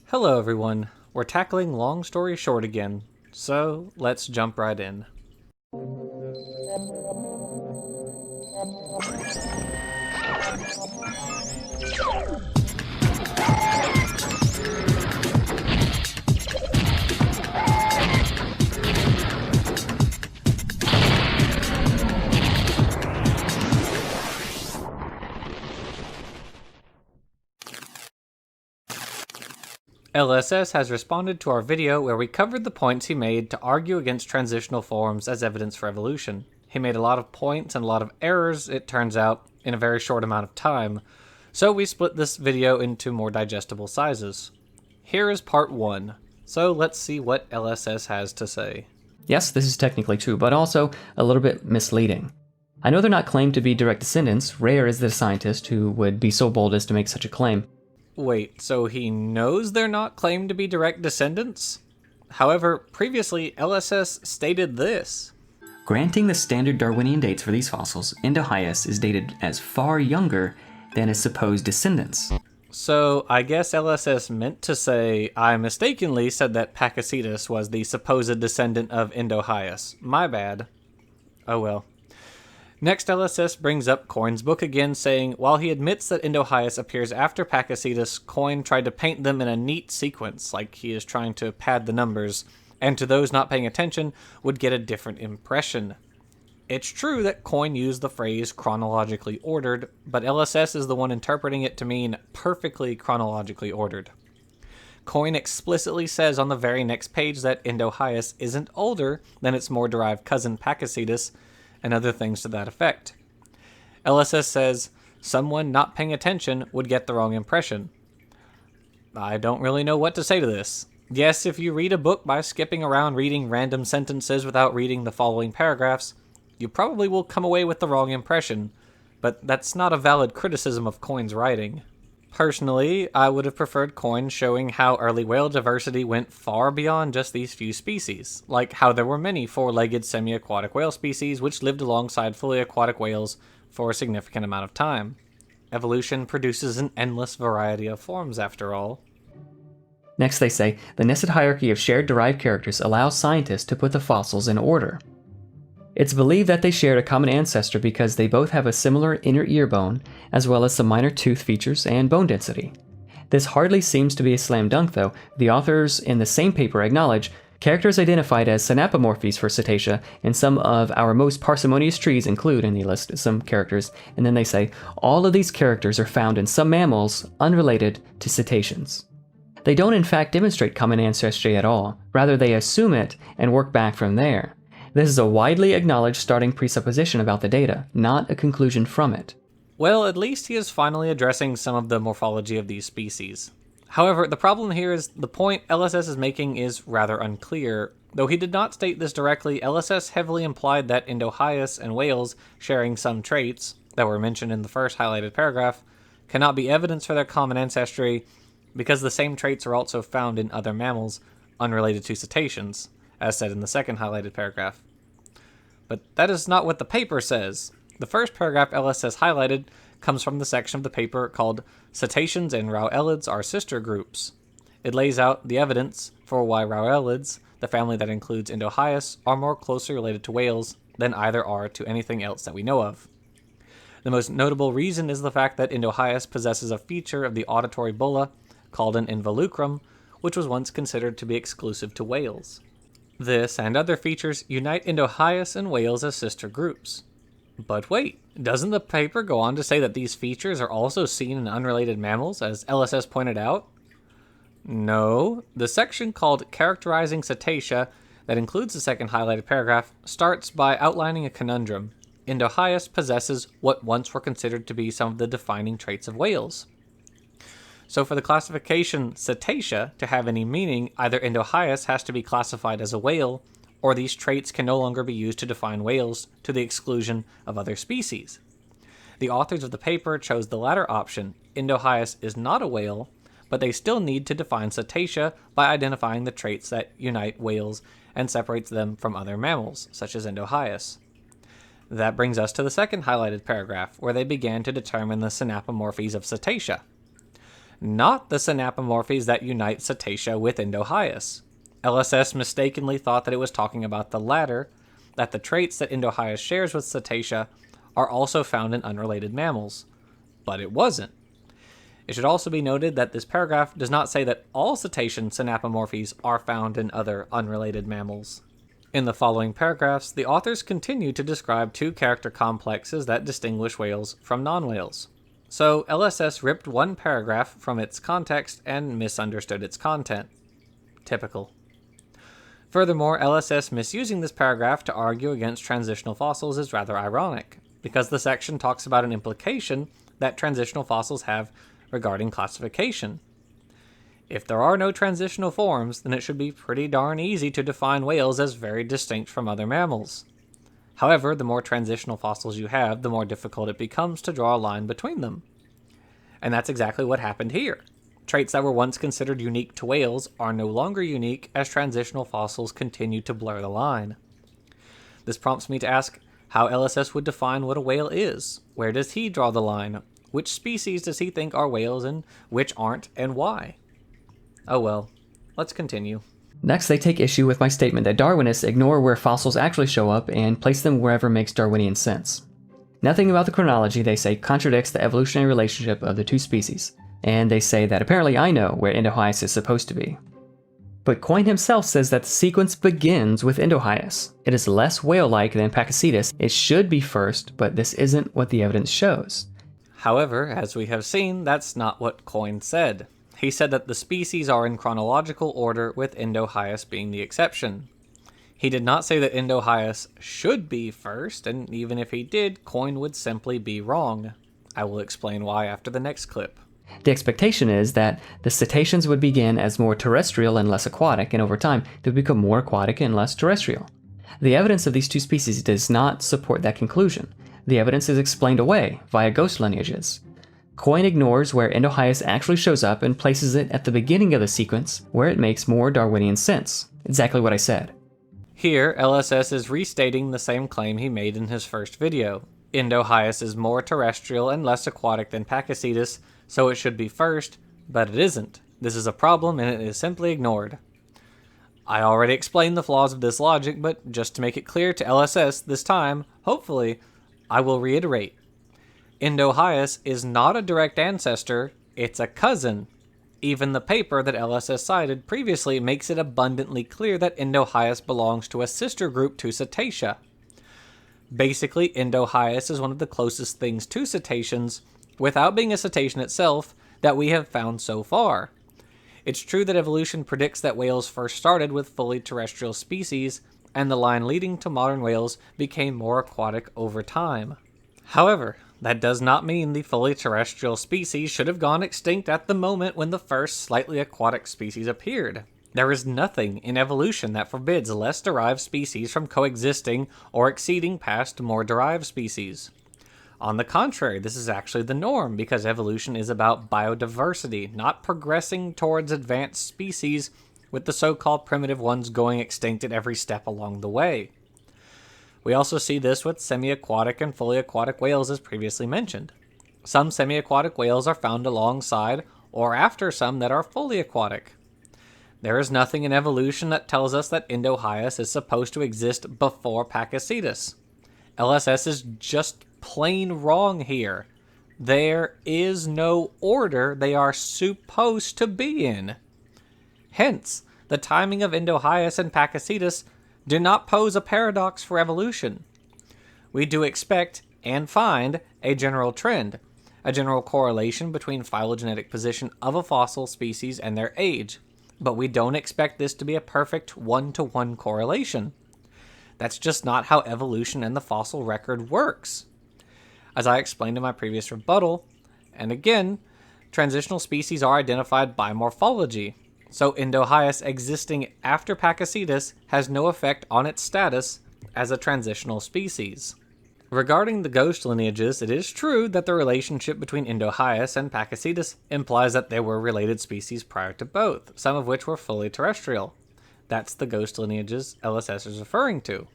Hello everyone, we're tackling Long Story Short again, so let's jump right in. LSS has responded to our video where we covered the points he made to argue against transitional forms as evidence for evolution. He made a lot of points and a lot of errors, it turns out, in a very short amount of time, so we split this video into more digestible sizes. Here is part 1, so let's see what LSS has to say. Yes, this is technically true, but also a little bit misleading. I know they're not claimed to be direct descendants. Rare is the scientist who would be so bold as to make such a claim. Wait, so he knows they're not claimed to be direct descendants? However, previously, LSS stated this. Granting the standard Darwinian dates for these fossils, Indohyus is dated as far younger than his supposed descendants. So, I guess LSS meant to say, I mistakenly said that Bacillus was the supposed descendant of Indohyus. My bad. Oh well. Next, LSS brings up Coin's book again, saying, while he admits that Indohyus appears after Bacillus, Coin tried to paint them in a neat sequence, like he is trying to pad the numbers, and to those not paying attention, would get a different impression. It's true that Coin used the phrase chronologically ordered, but LSS is the one interpreting it to mean perfectly chronologically ordered. Coin explicitly says on the very next page that Indohyus isn't older than its more derived cousin Bacillus, and other things to that effect. LSS says, someone not paying attention would get the wrong impression. I don't really know what to say to this. Yes, if you read a book by skipping around reading random sentences without reading the following paragraphs, you probably will come away with the wrong impression, but that's not a valid criticism of Coin's writing. Personally, I would have preferred Coin showing how early whale diversity went far beyond just these few species, like how there were many four-legged semi-aquatic whale species which lived alongside fully aquatic whales for a significant amount of time. Evolution produces an endless variety of forms, after all. Next they say, the nested hierarchy of shared derived characters allows scientists to put the fossils in order. It's believed that they shared a common ancestor because they both have a similar inner ear bone, as well as some minor tooth features and bone density. This hardly seems to be a slam dunk though. The authors in the same paper acknowledge characters identified as synapomorphies for Cetacea, and some of our most parsimonious trees include, and they list some characters, and then they say, all of these characters are found in some mammals unrelated to cetaceans. They don't in fact demonstrate common ancestry at all, rather they assume it and work back from there. This is a widely acknowledged starting presupposition about the data, not a conclusion from it. Well, at least he is finally addressing some of the morphology of these species. However, the problem here is the point LSS is making is rather unclear. Though he did not state this directly, LSS heavily implied that Indohyus and whales sharing some traits that were mentioned in the first highlighted paragraph cannot be evidence for their common ancestry because the same traits are also found in other mammals unrelated to cetaceans, as said in the second highlighted paragraph. But that is not what the paper says. The first paragraph LSS highlighted comes from the section of the paper called Citations and Rauelids are sister groups. It lays out the evidence for why Rauelids, the family that includes Indohyus, are more closely related to whales than either are to anything else that we know of. The most notable reason is the fact that Indohyus possesses a feature of the auditory bulla called an involucrum, which was once considered to be exclusive to whales. This and other features unite Indohyus and whales as sister groups. But wait, doesn't the paper go on to say that these features are also seen in unrelated mammals, as LSS pointed out? No, the section called Characterizing Cetacea, that includes the second highlighted paragraph, starts by outlining a conundrum. Indohyus possesses what once were considered to be some of the defining traits of whales. So for the classification Cetacea to have any meaning, either Indohyus has to be classified as a whale, or these traits can no longer be used to define whales to the exclusion of other species. The authors of the paper chose the latter option. Indohyus is not a whale, but they still need to define Cetacea by identifying the traits that unite whales and separates them from other mammals, such as Indohyus. That brings us to the second highlighted paragraph, where they began to determine the synapomorphies of Cetacea. not the synapomorphies that unite Cetacea with Indohyus. LSS mistakenly thought that it was talking about the latter, that the traits that Indohyus shares with Cetacea are also found in unrelated mammals. But it wasn't. It should also be noted that this paragraph does not say that all cetacean synapomorphies are found in other unrelated mammals. In the following paragraphs, the authors continue to describe two character complexes that distinguish whales from non-whales. So LSS ripped one paragraph from its context and misunderstood its content. Typical. Furthermore, LSS misusing this paragraph to argue against transitional fossils is rather ironic, because the section talks about an implication that transitional fossils have regarding classification. If there are no transitional forms, then it should be pretty darn easy to define whales as very distinct from other mammals. However, the more transitional fossils you have, the more difficult it becomes to draw a line between them. And that's exactly what happened here. Traits that were once considered unique to whales are no longer unique as transitional fossils continue to blur the line. This prompts me to ask how LSS would define what a whale is. Where does he draw the line? Which species does he think are whales and which aren't, and why? Oh well, let's continue. Next, they take issue with my statement that Darwinists ignore where fossils actually show up and place them wherever makes Darwinian sense. Nothing about the chronology, they say, contradicts the evolutionary relationship of the two species, and they say that apparently I know where Indohyus is supposed to be. But Coyne himself says that the sequence begins with Indohyus. It is less whale-like than Pakicetus. It should be first, but this isn't what the evidence shows. However, as we have seen, that's not what Coyne said. He said that the species are in chronological order, with Indohyus being the exception. He did not say that Indohyus should be first, and even if he did, Coyne would simply be wrong. I will explain why after the next clip. The expectation is that the cetaceans would begin as more terrestrial and less aquatic, and over time they would become more aquatic and less terrestrial. The evidence of these two species does not support that conclusion. The evidence is explained away via ghost lineages. Coyne ignores where Indohyus actually shows up and places it at the beginning of the sequence, where it makes more Darwinian sense. Exactly what I said. Here, LSS is restating the same claim he made in his first video. Indohyus is more terrestrial and less aquatic than Pakicetus, so it should be first, but it isn't. This is a problem and it is simply ignored. I already explained the flaws of this logic, but just to make it clear to LSS this time, hopefully, I will reiterate. Indohyus is not a direct ancestor, it's a cousin. Even the paper that LSS cited previously makes it abundantly clear that Indohyus belongs to a sister group to Cetacea. Basically, Indohyus is one of the closest things to cetaceans, without being a cetacean itself, that we have found so far. It's true that evolution predicts that whales first started with fully terrestrial species, and the line leading to modern whales became more aquatic over time. However, that does not mean the fully terrestrial species should have gone extinct at the moment when the first slightly aquatic species appeared. There is nothing in evolution that forbids less derived species from coexisting or exceeding past more derived species. On the contrary, this is actually the norm because evolution is about biodiversity, not progressing towards advanced species with the so-called primitive ones going extinct at every step along the way. We also see this with semi-aquatic and fully aquatic whales as previously mentioned. Some semi-aquatic whales are found alongside or after some that are fully aquatic. There is nothing in evolution that tells us that Indohyus is supposed to exist before Pakicetus. LSS is just plain wrong here. There is no order they are supposed to be in. Hence, the timing of Indohyus and Pakicetus do not pose a paradox for evolution. We do expect, and find, a general trend, a general correlation between phylogenetic position of a fossil species and their age, but we don't expect this to be a perfect one-to-one correlation. That's just not how evolution and the fossil record works. As I explained in my previous rebuttal, and again, transitional species are identified by morphology, so Indohyus existing after Pakicetus has no effect on its status as a transitional species. Regarding the ghost lineages, it is true that the relationship between Indohyus and Pakicetus implies that there were related species prior to both, some of which were fully terrestrial. That's the ghost lineages LSS is referring to.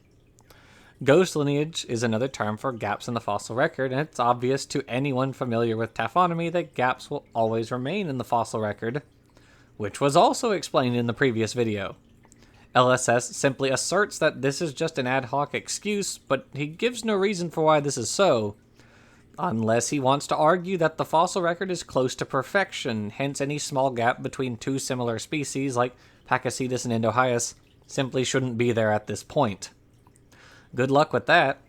Ghost lineage is another term for gaps in the fossil record, and it's obvious to anyone familiar with taphonomy that gaps will always remain in the fossil record, which was also explained in the previous video. LSS simply asserts that this is just an ad hoc excuse, but he gives no reason for why this is so, unless he wants to argue that the fossil record is close to perfection, hence any small gap between two similar species like Bacillus and Indohyus simply shouldn't be there at this point. Good luck with that.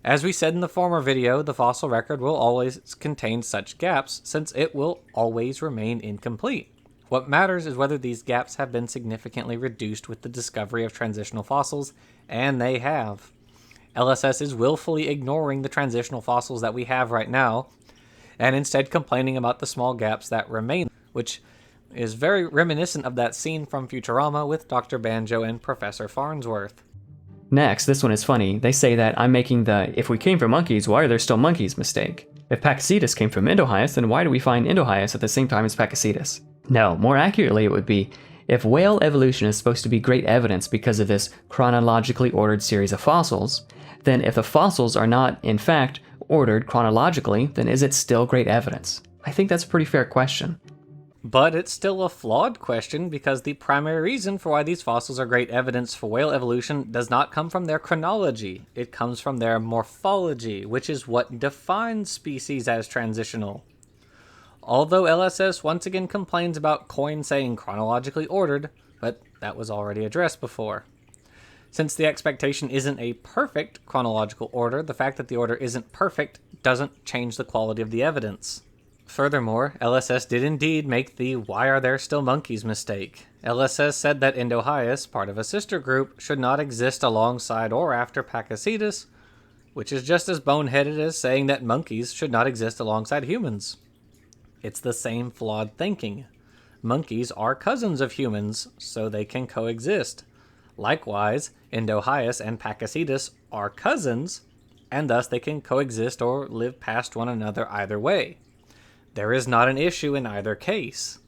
As we said in the former video, the fossil record will always contain such gaps, since it will always remain incomplete. What matters is whether these gaps have been significantly reduced with the discovery of transitional fossils, and they have. LSS is willfully ignoring the transitional fossils that we have right now, and instead complaining about the small gaps that remain, which is very reminiscent of that scene from Futurama with Dr. Banjo and Professor Farnsworth. Next, this one is funny. They say that I'm making the "if we came from monkeys, why are there still monkeys" mistake. If Bacillus came from Indohyus, then why do we find Indohyus at the same time as Bacillus? No, more accurately it would be, if whale evolution is supposed to be great evidence because of this chronologically ordered series of fossils, then if the fossils are not, in fact, ordered chronologically, then is it still great evidence? I think that's a pretty fair question. But it's still a flawed question because the primary reason for why these fossils are great evidence for whale evolution does not come from their chronology. It comes from their morphology, which is what defines species as transitional. Although LSS once again complains about Coin saying chronologically ordered, but that was already addressed before. Since the expectation isn't a perfect chronological order, the fact that the order isn't perfect doesn't change the quality of the evidence. Furthermore, LSS did indeed make the "why are there still monkeys" mistake. LSS said that Indohyus, part of a sister group, should not exist alongside or after Bacillus, which is just as boneheaded as saying that monkeys should not exist alongside humans. It's the same flawed thinking. Monkeys are cousins of humans, so they can coexist. Likewise, Indohyus and Bacillus are cousins, and thus they can coexist or live past one another either way. There is not an issue in either case.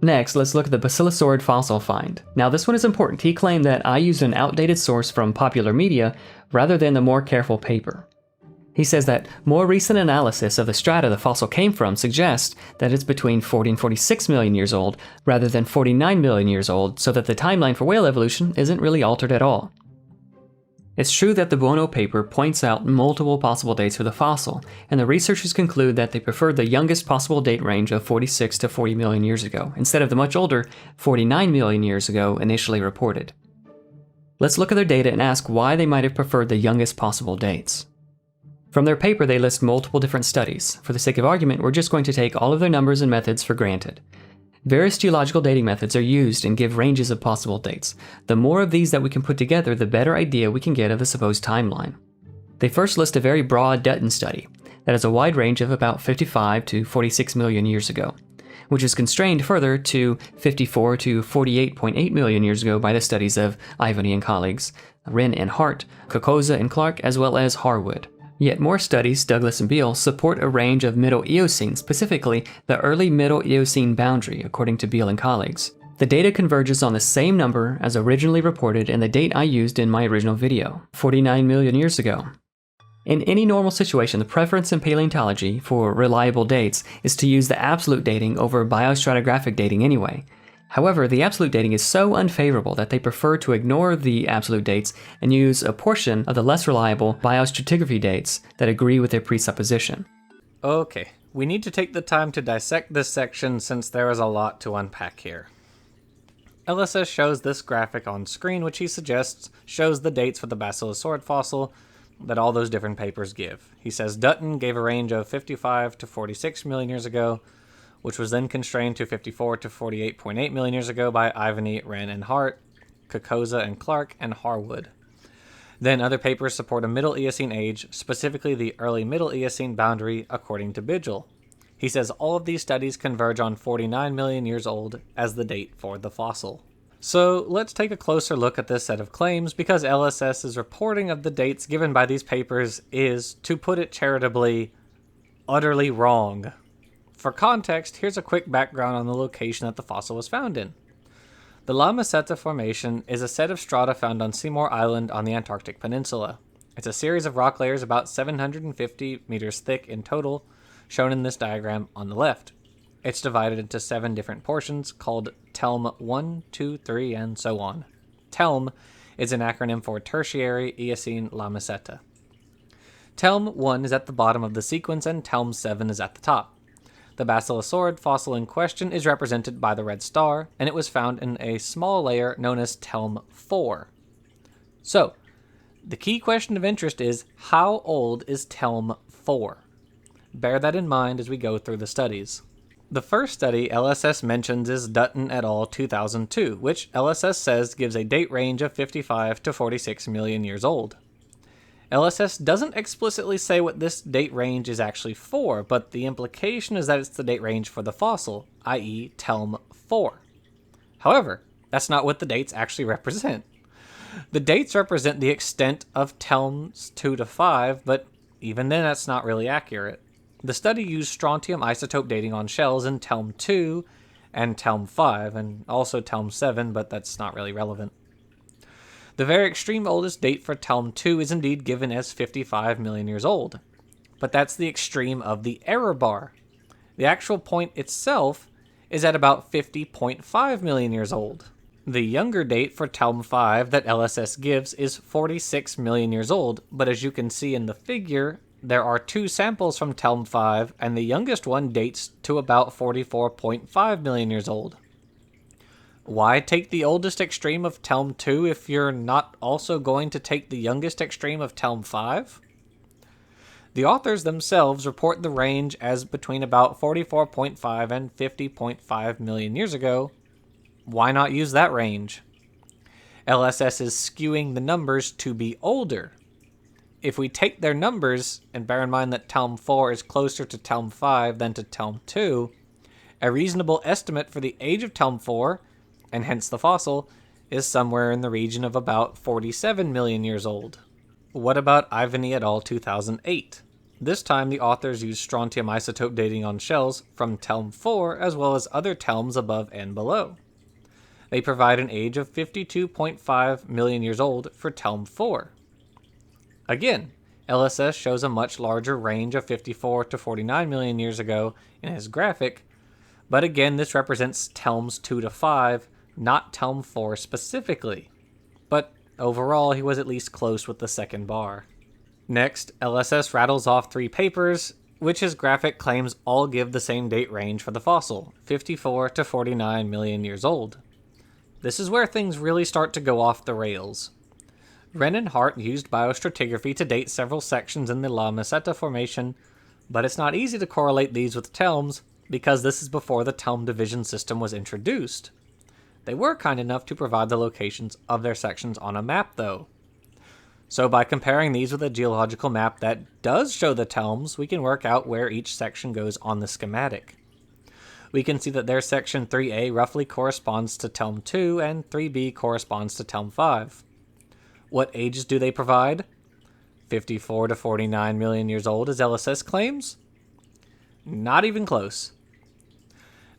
Next, let's look at the Basilosaurus fossil find. Now this one is important. He claimed that I used an outdated source from popular media rather than the more careful paper. He says that more recent analysis of the strata the fossil came from suggests that it's between 40 and 46 million years old rather than 49 million years old, so that the timeline for whale evolution isn't really altered at all. It's true that the Buono paper points out multiple possible dates for the fossil, and the researchers conclude that they preferred the youngest possible date range of 46 to 40 million years ago, instead of the much older 49 million years ago initially reported. Let's look at their data and ask why they might have preferred the youngest possible dates. From their paper, they list multiple different studies. For the sake of argument, we're just going to take all of their numbers and methods for granted. Various geological dating methods are used and give ranges of possible dates. The more of these that we can put together, the better idea we can get of the supposed timeline. They first list a very broad Dutton study that has a wide range of about 55 to 46 million years ago, which is constrained further to 54 to 48.8 million years ago by the studies of Ivany and colleagues, Wren and Hart, Kokoza and Clark, as well as Harwood. Yet more studies, Douglas and Beale, support a range of Middle Eocene, specifically the early Middle Eocene boundary, according to Beale and colleagues. The data converges on the same number as originally reported and the date I used in my original video, 49 million years ago. In any normal situation, the preference in paleontology for reliable dates is to use the absolute dating over biostratigraphic dating anyway. However, the absolute dating is so unfavorable that they prefer to ignore the absolute dates and use a portion of the less reliable biostratigraphy dates that agree with their presupposition. Okay, we need to take the time to dissect this section since there is a lot to unpack here. LSS shows this graphic on screen, which he suggests shows the dates for the Basilosaurus fossil that all those different papers give. He says Dutton gave a range of 55 to 46 million years ago, which was then constrained to 54 to 48.8 million years ago by Ivany, Wren, and Hart, Kokoza and Clark, and Harwood. Then other papers support a Middle Eocene age, specifically the early Middle Eocene boundary, according to Vigil. He says all of these studies converge on 49 million years old as the date for the fossil. So let's take a closer look at this set of claims, because LSS's reporting of the dates given by these papers is, to put it charitably, utterly wrong. For context, here's a quick background on the location that the fossil was found in. The La Meseta Formation is a set of strata found on Seymour Island on the Antarctic Peninsula. It's a series of rock layers about 750 meters thick in total, shown in this diagram on the left. It's divided into 7 different portions called TELM 1, 2, 3, and so on. TELM is an acronym for Tertiary Eocene La Meseta. TELM 1 is at the bottom of the sequence and TELM 7 is at the top. The Bacillosaurid fossil in question is represented by the red star, and it was found in a small layer known as TELM 4. So, the key question of interest is, how old is TELM 4? Bear that in mind as we go through the studies. The first study LSS mentions is Dutton et al. 2002, which LSS says gives a date range of 55 to 46 million years old. LSS doesn't explicitly say what this date range is actually for, but the implication is that it's the date range for the fossil, i.e. TELM 4. However, that's not what the dates actually represent. The dates represent the extent of TELMs 2 to 5, but even then that's not really accurate. The study used strontium isotope dating on shells in TELM 2 and TELM 5, and also TELM 7, but that's not really relevant. The very extreme oldest date for TELM 2 is indeed given as 55 million years old, but that's the extreme of the error bar. The actual point itself is at about 50.5 million years old. The younger date for TELM 5 that LSS gives is 46 million years old, but as you can see in the figure, there are 2 samples from TELM 5, and the youngest one dates to about 44.5 million years old. Why take the oldest extreme of TELM 2 if you're not also going to take the youngest extreme of TELM 5? The authors themselves report the range as between about 44.5 and 50.5 million years ago. Why not use that range? LSS is skewing the numbers to be older. If we take their numbers, and bear in mind that TELM 4 is closer to TELM 5 than to TELM 2, a reasonable estimate for the age of TELM 4, and hence the fossil, is somewhere in the region of about 47 million years old. What about Ivany et al. 2008? This time the authors used strontium isotope dating on shells from TELM 4 as well as other TELMs above and below. They provide an age of 52.5 million years old for TELM 4. Again, LSS shows a much larger range of 54 to 49 million years ago in his graphic, but again this represents TELMs 2 to 5, not TELM 4 specifically. But overall he was at least close with the second bar. Next, LSS rattles off 3 papers, which his graphic claims all give the same date range for the fossil, 54 to 49 million years old. This is where things really start to go off the rails. Wren and Hart used biostratigraphy to date several sections in the La Meseta Formation, but it's not easy to correlate these with TELMs because this is before the TELM division system was introduced. They were kind enough to provide the locations of their sections on a map, though. So by comparing these with a geological map that does show the TELMs, we can work out where each section goes on the schematic. We can see that their section 3A roughly corresponds to TELM 2 and 3B corresponds to TELM 5. What ages do they provide? 54 to 49 million years old, as LSS claims? Not even close.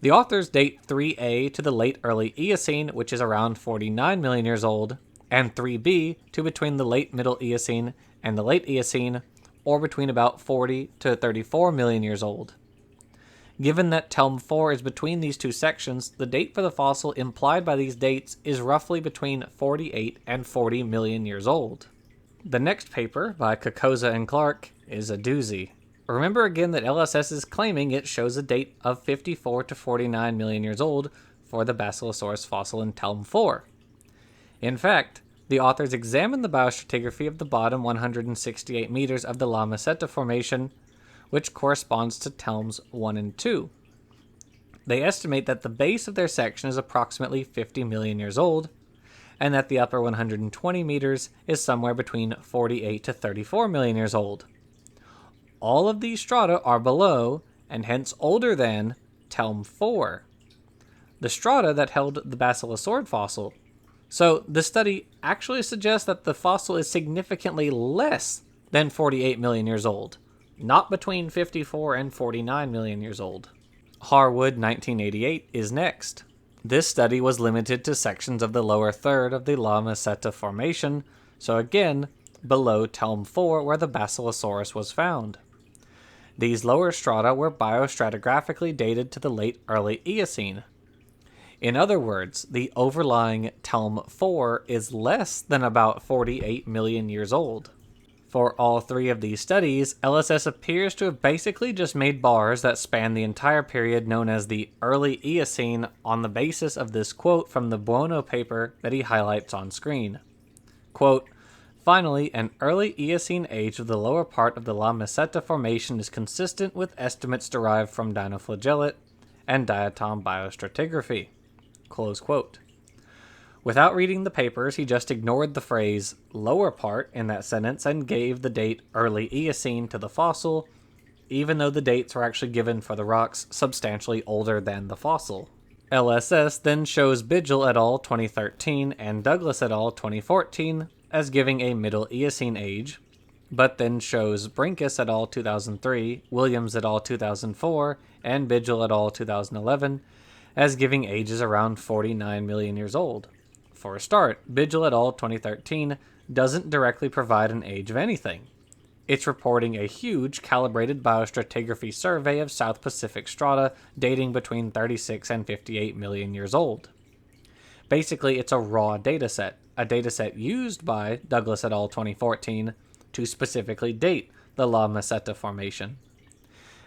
The authors date 3A to the late early Eocene, which is around 49 million years old, and 3B to between the late middle Eocene and the late Eocene, or between about 40 to 34 million years old. Given that TELM 4 is between these two sections, the date for the fossil implied by these dates is roughly between 48 and 40 million years old. The next paper, by Kokoza and Clark, is a doozy. Remember again that LSS is claiming it shows a date of 54 to 49 million years old for the Basilosaurus fossil in TELM 4. In fact, the authors examined the biostratigraphy of the bottom 168 meters of the La Meseta Formation, which corresponds to TELMs 1 and 2. They estimate that the base of their section is approximately 50 million years old, and that the upper 120 meters is somewhere between 48 to 34 million years old. All of these strata are below, and hence older than, TELM 4, the strata that held the Basilosaurus fossil. So the study actually suggests that the fossil is significantly less than 48 million years old, not between 54 and 49 million years old. Harwood, 1988, is next. This study was limited to sections of the lower third of the La Meseta Formation, so again, below Telm 4 where the Basilosaurus was found. These lower strata were biostratigraphically dated to the late early Eocene. In other words, the overlying Telm 4 is less than about 48 million years old. For all three of these studies, LSS appears to have basically just made bars that span the entire period known as the early Eocene on the basis of this quote from the Buono paper that he highlights on screen. Quote, "Finally, an early Eocene age of the lower part of the La Meseta Formation is consistent with estimates derived from dinoflagellate and diatom biostratigraphy." Close quote. Without reading the papers, he just ignored the phrase lower part in that sentence and gave the date early Eocene to the fossil, even though the dates were actually given for the rocks substantially older than the fossil. LSS then shows Vigil et al. 2013 and Douglas et al. 2014 as giving a Middle Eocene age, but then shows Brinkus et al. 2003, Williams et al. 2004, and Vigil et al. 2011 as giving ages around 49 million years old. For a start, Vigil et al. 2013 doesn't directly provide an age of anything. It's reporting a huge calibrated biostratigraphy survey of South Pacific strata dating between 36 and 58 million years old. Basically, it's a raw dataset, a dataset used by Douglas et al. 2014 to specifically date the La Meseta Formation.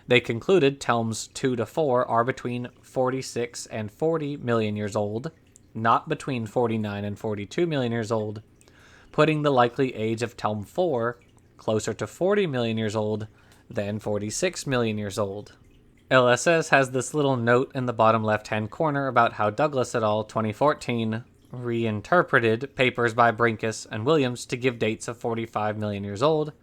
They concluded Telms 2 to 4 are between 46 and 40 million years old, not between 49 and 42 million years old, putting the likely age of Telm 4 closer to 40 million years old than 46 million years old. LSS has this little note in the bottom left-hand corner about how Douglas et al. 2014 reinterpreted papers by Brinkus and Williams to give dates of 45 million years old,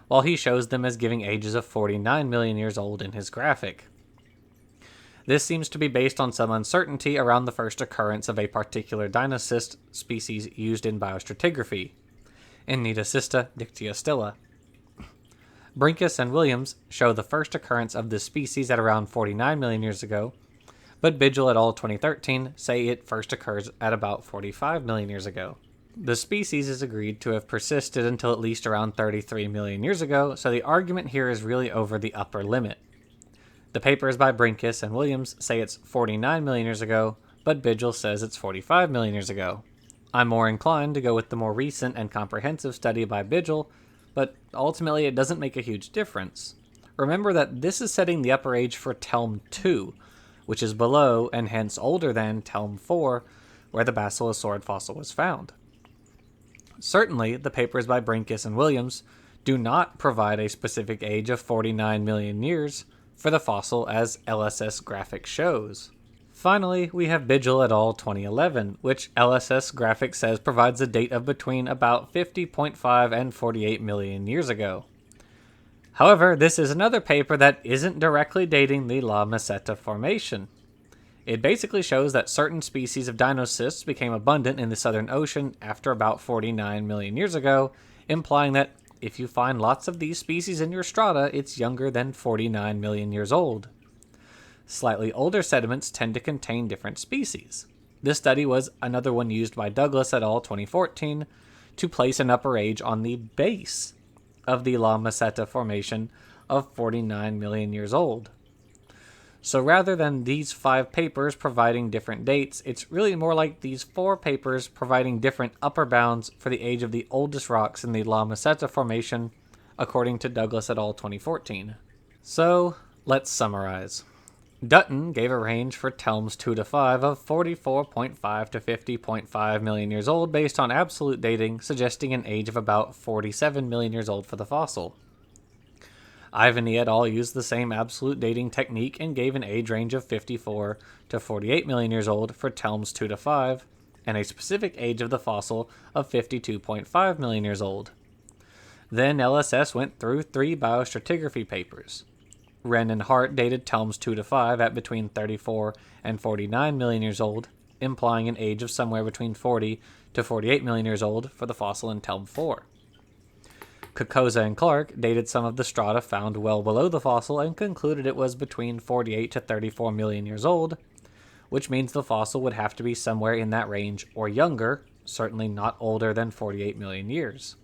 while he shows them as giving ages of 49 million years old in his graphic. This seems to be based on some uncertainty around the first occurrence of a particular dinocyst species used in biostratigraphy, Ennetocista dictyostella. Brinkus and Williams show the first occurrence of this species at around 49 million years ago, but Vigil et al. 2013 say it first occurs at about 45 million years ago. The species is agreed to have persisted until at least around 33 million years ago, so the argument here is really over the upper limit. The papers by Brinkus and Williams say it's 49 million years ago, but Vigil says it's 45 million years ago. I'm more inclined to go with the more recent and comprehensive study by Vigil, but ultimately it doesn't make a huge difference. Remember that this is setting the upper age for Telm 2, which is below and hence older than Telm 4, where the Basilosaurus fossil was found. Certainly, the papers by Brinkus and Williams do not provide a specific age of 49 million years for the fossil as LSS graphic shows. Finally, we have Vigil et al. 2011, which LSS graphic says provides a date of between about 50.5 and 48 million years ago. However, this is another paper that isn't directly dating the La Meseta Formation. It basically shows that certain species of dinocysts became abundant in the Southern Ocean after about 49 million years ago, implying that if you find lots of these species in your strata, it's younger than 49 million years old. Slightly older sediments tend to contain different species. This study was another one used by Douglas et al. 2014 to place an upper age on the base of the La Meseta Formation of 49 million years old. So rather than these 5 papers providing different dates, it's really more like these 4 papers providing different upper bounds for the age of the oldest rocks in the La Meseta Formation, according to Douglas et al. 2014. So, let's summarize. Dutton gave a range for Telms 2 to 5 of 44.5 to 50.5 million years old based on absolute dating, suggesting an age of about 47 million years old for the fossil. Ivany et al. Used the same absolute dating technique and gave an age range of 54 to 48 million years old for Telms 2 to 5, and a specific age of the fossil of 52.5 million years old. Then LSS went through 3 biostratigraphy papers. Wren and Hart dated Telms 2 to 5 at between 34 and 49 million years old, implying an age of somewhere between 40 to 48 million years old for the fossil in Telm 4. Kokoza and Clark dated some of the strata found well below the fossil and concluded it was between 48 to 34 million years old, which means the fossil would have to be somewhere in that range or younger, certainly not older than 48 million years.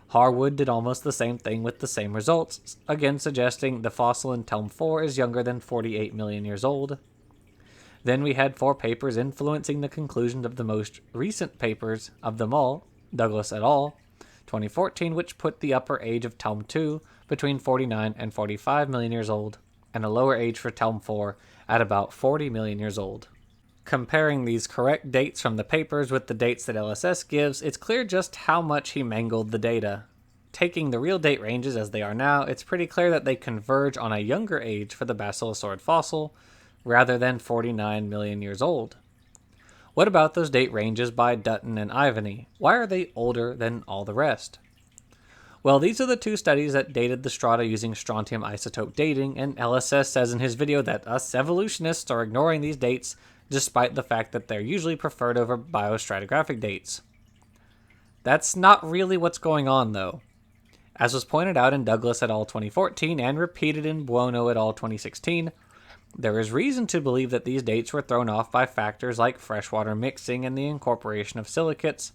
Harwood did almost the same thing with the same results, again suggesting the fossil in Tome 4 is younger than 48 million years old. Then we had 4 papers influencing the conclusion of the most recent papers of them all, Douglas et al., 2014, which put the upper age of Tome 2 between 49 and 45 million years old, and a lower age for Tome 4 at about 40 million years old. Comparing these correct dates from the papers with the dates that LSS gives, it's clear just how much he mangled the data. Taking the real date ranges as they are now, it's pretty clear that they converge on a younger age for the Basilosaurus fossil, rather than 49 million years old. What about those date ranges by Dutton and Ivany? Why are they older than all the rest? Well, these are the 2 studies that dated the strata using strontium isotope dating, and LSS says in his video that us evolutionists are ignoring these dates despite the fact that they're usually preferred over biostratigraphic dates. That's not really what's going on, though. As was pointed out in Douglas et al. 2014 and repeated in Buono et al. 2016, there is reason to believe that these dates were thrown off by factors like freshwater mixing and the incorporation of silicates,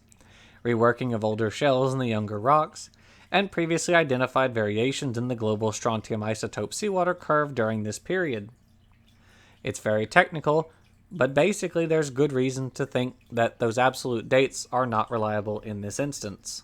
reworking of older shells in the younger rocks, and previously identified variations in the global strontium isotope seawater curve during this period. It's very technical, but basically there's good reason to think that those absolute dates are not reliable in this instance.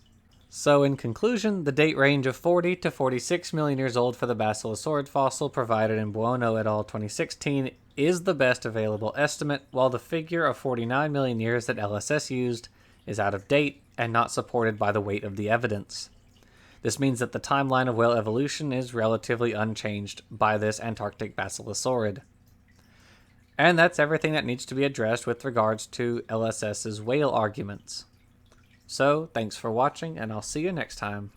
So in conclusion, the date range of 40 to 46 million years old for the Basilosaurus fossil provided in Buono et al. 2016 is the best available estimate, while the figure of 49 million years that LSS used is out of date and not supported by the weight of the evidence. This means that the timeline of whale evolution is relatively unchanged by this Antarctic Basilisaurid. And that's everything that needs to be addressed with regards to LSS's whale arguments. So, thanks for watching, and I'll see you next time.